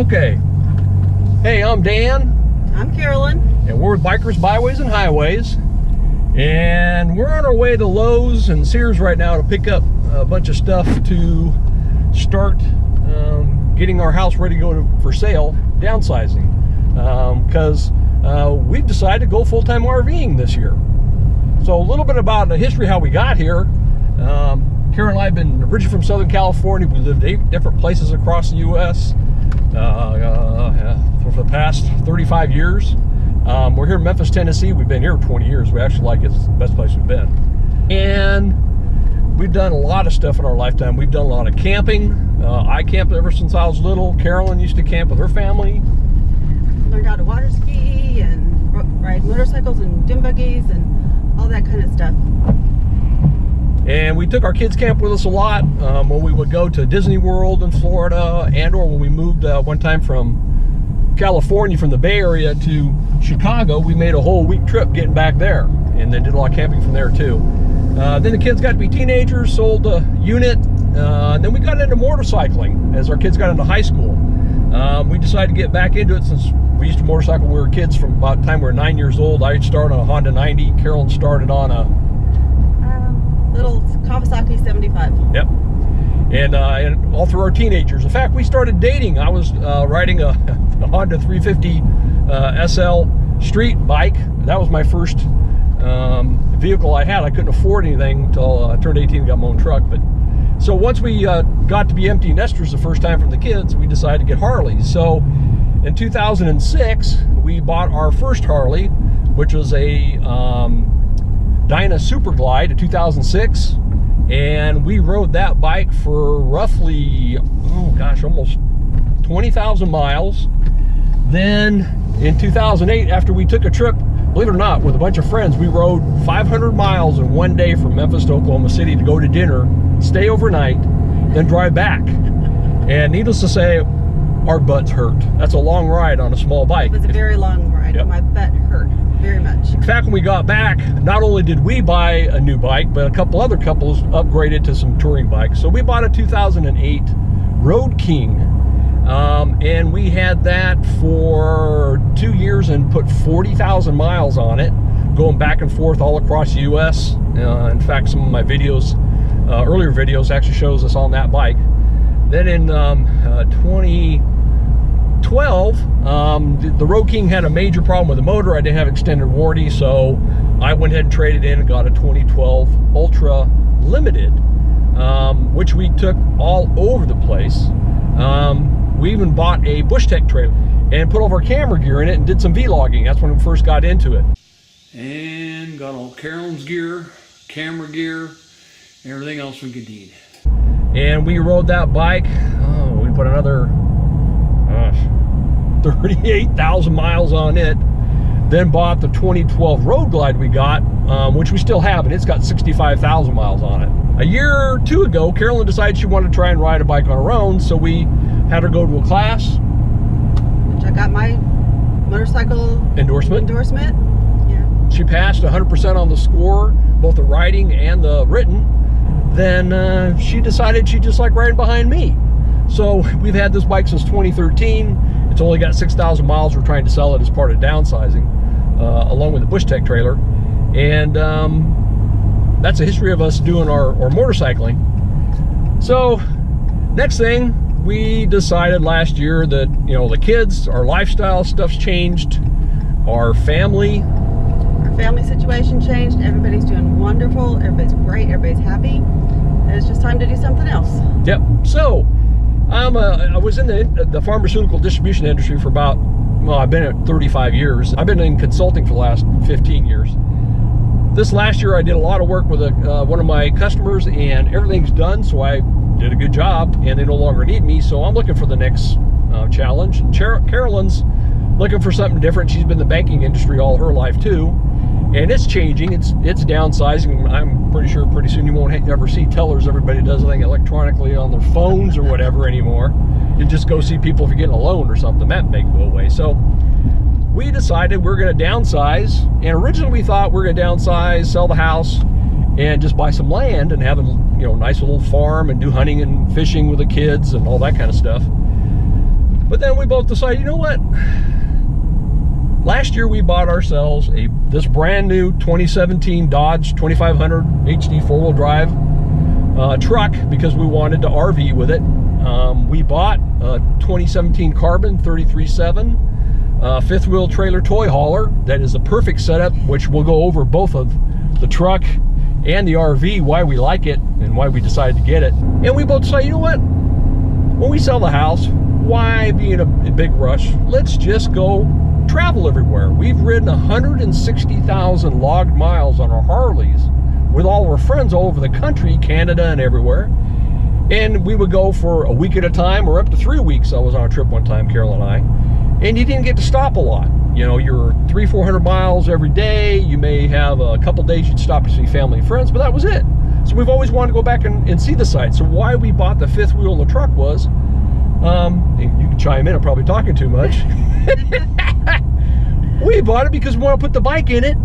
Okay. Hey, I'm Dan. I'm Carolyn. And we're with Bikers, Byways, and Highways. And we're on our way to Lowe's and Sears right now to pick up a bunch of stuff to start getting our house ready to go for sale, downsizing. Because we've decided to go full-time RVing this year. So a little bit about the history how we got here. Karen and I have been originally from Southern California. We lived 8 different places across the U.S. For the past 35 years. We're here in Memphis, Tennessee. We've been here 20 years. We actually like it. It's the best place we've been. And we've done a lot of stuff in our lifetime. We've done a lot of camping. I camped ever since I was little. Carolyn used to camp with her family. Learned how to water ski and ride motorcycles and dune buggies and all that kind of stuff. And we took our kids camp with us a lot when we would go to Disney World in Florida, and or when we moved one time from California, from the Bay Area to Chicago. We made a whole week trip getting back there, and then did a lot of camping from there too. Then the kids got to be teenagers, sold a unit, and then we got into motorcycling as our kids got into high school. We decided to get back into it since we used to motorcycle when we were kids from about the time we were 9 years old. I started on a Honda 90. Carolyn started on a little Kawasaki 75. Yep. And all through our teenagers. In fact, we started dating. I was riding a Honda 350 SL street bike. That was my first vehicle I had. I couldn't afford anything until I turned 18 and got my own truck. But so once we got to be empty nesters the first time from the kids, we decided to get Harleys. So in 2006, we bought our first Harley, which was a Dyna Super Glide, a 2006, and we rode that bike for roughly, oh gosh, almost 20,000 miles. Then in 2008, after we took a trip, believe it or not, with a bunch of friends, we rode 500 miles in one day from Memphis to Oklahoma City to go to dinner, stay overnight, then drive back. And needless to say, our butts hurt. That's a long ride on a small bike. It was a very long ride. Yep. My butt hurt very much. In fact, when we got back, not only did we buy a new bike, but a couple other couples upgraded to some touring bikes. So we bought a 2008 Road King, and we had that for 2 years and put 40,000 miles on it, going back and forth all across the U.S. In fact, some of my videos, earlier videos, actually shows us on that bike. Then in 2012, the Road King had a major problem with the motor. I didn't have extended warranty, so I went ahead and traded in and got a 2012 Ultra Limited, which we took all over the place. We even bought a Bushtec trailer and put all of our camera gear in it and did some vlogging. That's when we first got into it. And got all Carolyn's gear, camera gear, everything else we could need. And we rode that bike, we put another 38,000 miles on it. Then bought the 2012 Road Glide we got, which we still have, and it's got 65,000 miles on it. A year or two ago, Carolyn decided she wanted to try and ride a bike on her own, so we had her go to a class. Which I got my motorcycle endorsement. Yeah. She passed 100% on the score, both the riding and the written. Then she decided she just liked riding behind me. So we've had this bike since 2013. It's only got 6,000 miles. We're trying to sell it as part of downsizing, along with the Bushtec trailer. And that's a history of us doing our motorcycling. So next thing, we decided last year that, you know, the kids, our lifestyle stuff's changed, our family situation changed. Everybody's doing wonderful. Everybody's great. Everybody's happy. And it's just time to do something else. Yep. So I was in the pharmaceutical distribution industry for about, well, I've been at 35 years. I've been in consulting for the last 15 years. This last year I did a lot of work with one of my customers, and everything's done, so I did a good job, and they no longer need me, so I'm looking for the next challenge. And Carolyn's looking for something different. She's been in the banking industry all her life too. And it's changing, it's downsizing. I'm pretty sure pretty soon you won't ever see tellers. Everybody does everything electronically on their phones or whatever anymore. You just go see people if you're getting a loan or something. That may go away. So we decided we're gonna downsize. And originally we thought we're gonna downsize, sell the house, and just buy some land and have a, you know, nice little farm and do hunting and fishing with the kids and all that kind of stuff. But then we both decided, you know what? Last year we bought ourselves this brand new 2017 Dodge 2500 HD 4-wheel drive truck because we wanted to RV with it. We bought a 2017 Carbon 33.7 fifth wheel trailer toy hauler that is a perfect setup, which we'll go over both of the truck and the RV, why we like it and why we decided to get it. And we both decided, you know what? When we sell the house, why be in a big rush? Let's just go travel everywhere. We've ridden 160,000 logged miles on our Harleys with all of our friends all over the country, Canada and everywhere. And we would go for a week at a time or up to 3 weeks. I was on a trip one time, Carol and I, and you didn't get to stop a lot. You know, you're 300-400 miles every day. You may have a couple days you'd stop to see family and friends, but that was it. So we've always wanted to go back and see the site. So why we bought the fifth wheel in the truck was, and you can chime in, I'm probably talking too much. We bought it because we want to put the bike in it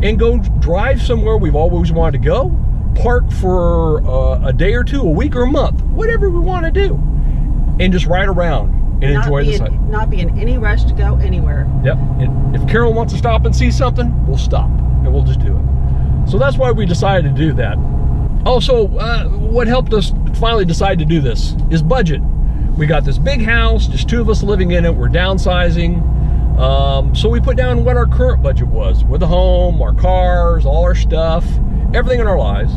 and go drive somewhere we've always wanted to go, park for a day or two, a week or a month, whatever we want to do, and just ride around and enjoy the site. Not be in any rush to go anywhere. Yep. And if Carol wants to stop and see something, we'll stop and we'll just do it. So that's why we decided to do that. Also, what helped us finally decide to do this is budget. We got this big house, just two of us living in it. We're downsizing. So we put down what our current budget was with the home, our cars, all our stuff, everything in our lives.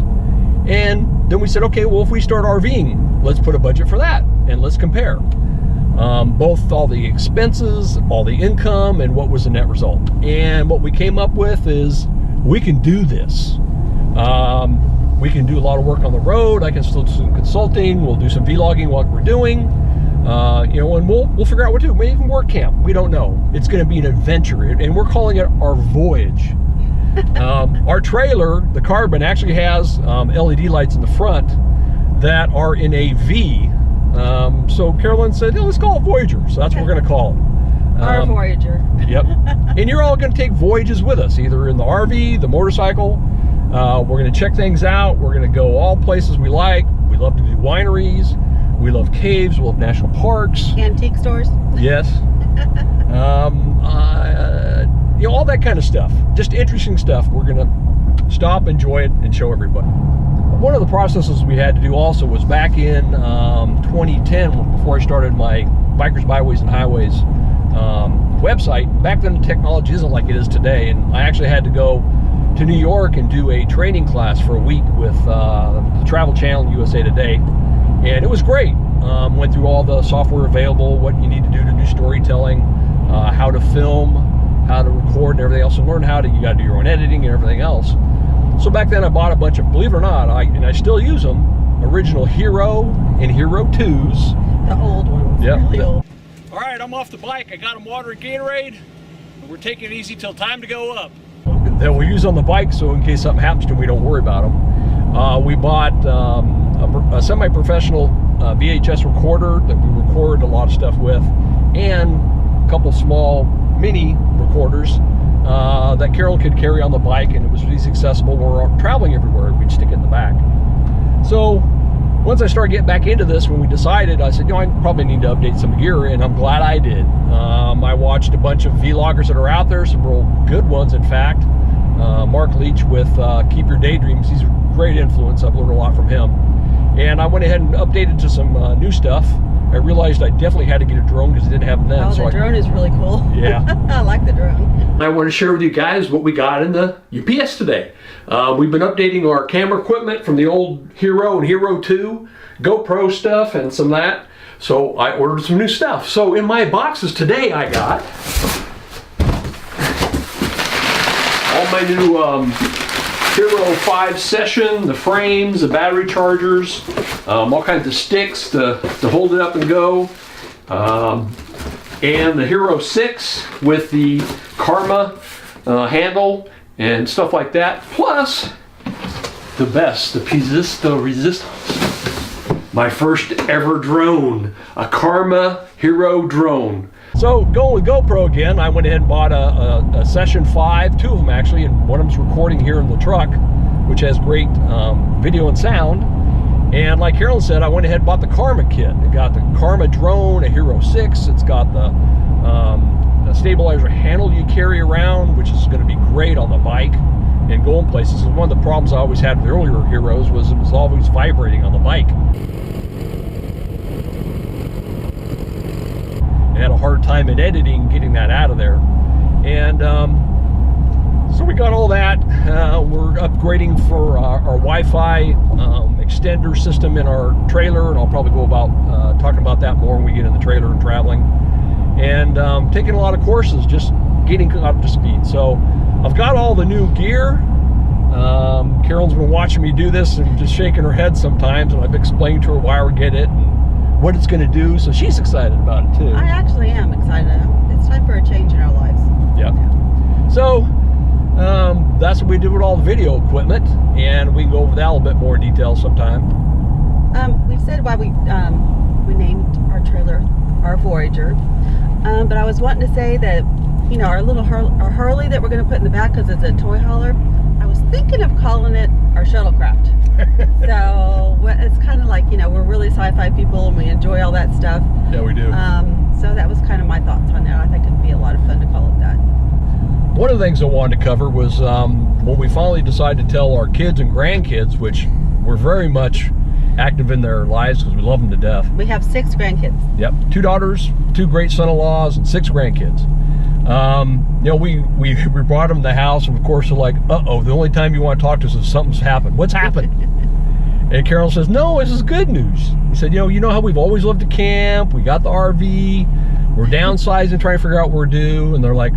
And then we said, okay, well, if we start RVing, let's put a budget for that and let's compare. Both all the expenses, all the income, and what was the net result. And what we came up with is we can do this. We can do a lot of work on the road. I can still do some consulting. We'll do some vlogging while we're doing. You know, and we'll figure out what to do. Maybe even work camp. We don't know. It's going to be an adventure, and we're calling it our voyage. Our trailer, the Carbon, actually has LED lights in the front that are in a V. So Carolyn said, let's call it Voyager. So that's what we're going to call it. Our Voyager. Yep. And you're all going to take voyages with us, either in the RV, the motorcycle. We're going to check things out. We're going to go all places we like. We love to do wineries. We love caves. We love national parks. Antique stores. Yes. You know, all that kind of stuff. Just interesting stuff. We're going to stop, enjoy it, and show everybody. One of the processes we had to do also was back in 2010, before I started my Bikers, Byways, and Highways website. Back then, the technology isn't like it is today, and I actually had to go to New York and do a training class for a week with the Travel Channel, USA Today, and it was great. Went through all the software available, what you need to do storytelling, how to film, how to record, and everything else, and learn how to, you got to do your own editing and everything else. So back then I bought a bunch of, believe it or not, I still use them, original Hero and Hero 2s. The old ones. Yep. Really old. All right, I'm off the bike. I got them water and Gatorade. We're taking it easy till time to go up. That we'll use on the bike, so in case something happens to them, we don't worry about them. We bought a semi-professional VHS recorder that we record a lot of stuff with, and a couple small mini recorders that Carol could carry on the bike, and it was easy accessible. We're traveling everywhere. We'd stick it in the back. So once I started getting back into this, when we decided, I said, you know, I probably need to update some gear, and I'm glad I did. I watched a bunch of vloggers that are out there, some real good ones, in fact. Mark Leach with Keep Your Daydreams. He's a great influence. I've learned a lot from him. And I went ahead and updated to some new stuff. I realized I definitely had to get a drone because I didn't have them then. Oh, the drone is really cool. Yeah. I like the drone. I want to share with you guys what we got in the UPS today. We've been updating our camera equipment from the old Hero and Hero 2, GoPro stuff, and some of that. So I ordered some new stuff. So in my boxes today I got all my new Hero 5 Session, the frames, the battery chargers, all kinds of sticks to hold it up and go, and the Hero 6 with the Karma handle and stuff like that, plus the best, the Piezisto Resistance. My first ever drone, a Karma Hero drone. So going with GoPro again, I went ahead and bought a Session 5, two of them actually, and one of them's recording here in the truck, which has great video and sound. And like Carolyn said, I went ahead and bought the Karma kit. It got the Karma drone, a Hero 6. It's got the stabilizer handle you carry around, which is going to be great on the bike and going places. And one of the problems I always had with earlier Heroes was it was always vibrating on the bike. I had a hard time in editing getting that out of there. And so we got all that. We're upgrading for our Wi-Fi extender system in our trailer, and I'll probably go about talking about that more when we get in the trailer and traveling. And taking a lot of courses, just getting up to speed. So I've got all the new gear. Carolyn's been watching me do this and just shaking her head sometimes, and I've explained to her why we're getting it and what it's going to do, so she's excited about it too. I actually am excited. It's time for a change in our lives. Yep. Yeah. So that's what we do with all the video equipment, and we can go over that a little bit more detail sometime. We've said why we named our trailer our Voyager, but I was wanting to say that, you know, our little our Harley that we're going to put in the back because it's a toy hauler, I was thinking of calling it our shuttlecraft. So it's kind of like, you know, we're really sci-fi people and we enjoy all that stuff. Yeah, we do. So that was kind of my thoughts on that. I think it'd be a lot of fun to call it that. One of the things I wanted to cover was when we finally decided to tell our kids and grandkids, which were very much active in their lives because we love them to death. We have 6 grandkids. Yep, 2 daughters, 2 great son-in-laws, and 6 grandkids. You know, we brought them to the house, and of course they're like, uh-oh, the only time you want to talk to us is something's happened. What's happened? And Carol says, no, this is good news. He said, you know how we've always loved to camp, we got the RV, we're downsizing, trying to figure out what we're due, and they're like,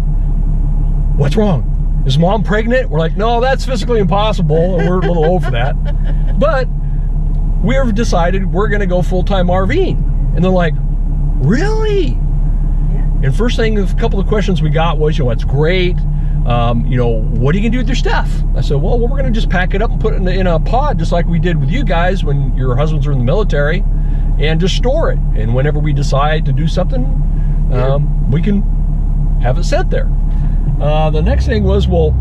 what's wrong? Is mom pregnant? We're like, no, that's physically impossible, and we're a little old for that. But we've decided we're going to go full-time RVing. And they're like, really? Yeah. And first thing, a couple of questions we got was, you know, that's great. You know, what are you going to do with your stuff? I said, well, we're going to just pack it up and put it in a pod, just like we did with you guys when your husbands were in the military, and just store it. And whenever we decide to do something, we can have it sent there. The next thing was, well,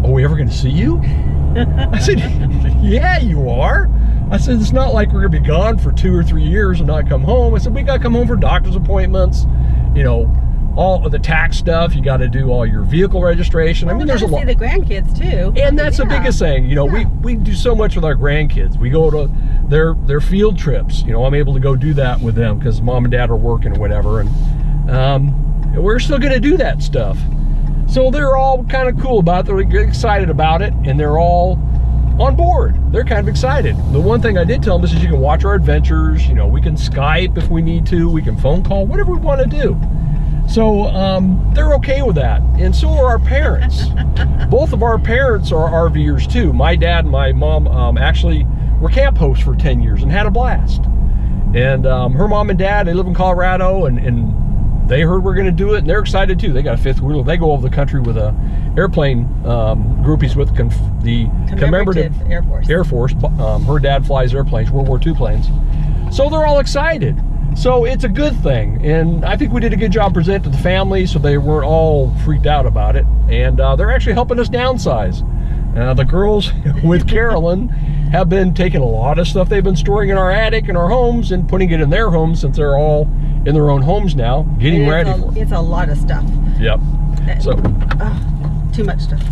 are we ever going to see you? I said, yeah, you are. I said, it's not like we're going to be gone for 2 or 3 years and not come home. I said, we got to come home for doctor's appointments, you know, all of the tax stuff. You got to do all your vehicle registration. Well, I mean, there's a lot. See the grandkids too. And that's the biggest thing. You know, we do so much with our grandkids. We go to their field trips. You know, I'm able to go do that with them because mom and dad are working or whatever. And we're still going to do that stuff. So they're all kind of cool about it. They're excited about it, and they're all on board. They're kind of excited. The one thing I did tell them is you can watch our adventures. You know, we can Skype if we need to. We can phone call, whatever we want to do. So they're okay with that. And so are our parents. Both of our parents are RVers too. My dad and my mom actually were camp hosts for 10 years and had a blast. And her mom and dad, they live in Colorado, and they heard we're going to do it, and they're excited too. They got a 5th wheel. They go over the country with a airplane group. He's with the commemorative Air Force. Her dad flies airplanes, World War II planes. So they're all excited. So it's a good thing, and I think we did a good job presenting to the family, so they weren't all freaked out about it. And they're actually helping us downsize. The girls with Carolyn have been taking a lot of stuff they've been storing in our attic and our homes and putting it in their homes, since they're all in their own homes now, getting ready for it. It's a lot of stuff. Yep. So too much stuff.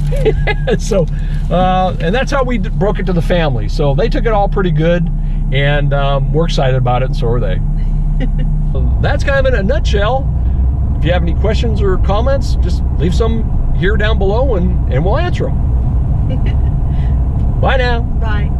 So and that's how we broke it to the family. So they took it all pretty good, and we're excited about it, and so are they. That's kind of in a nutshell. If you have any questions or comments, just leave some here down below, and we'll answer them. Bye now. Bye.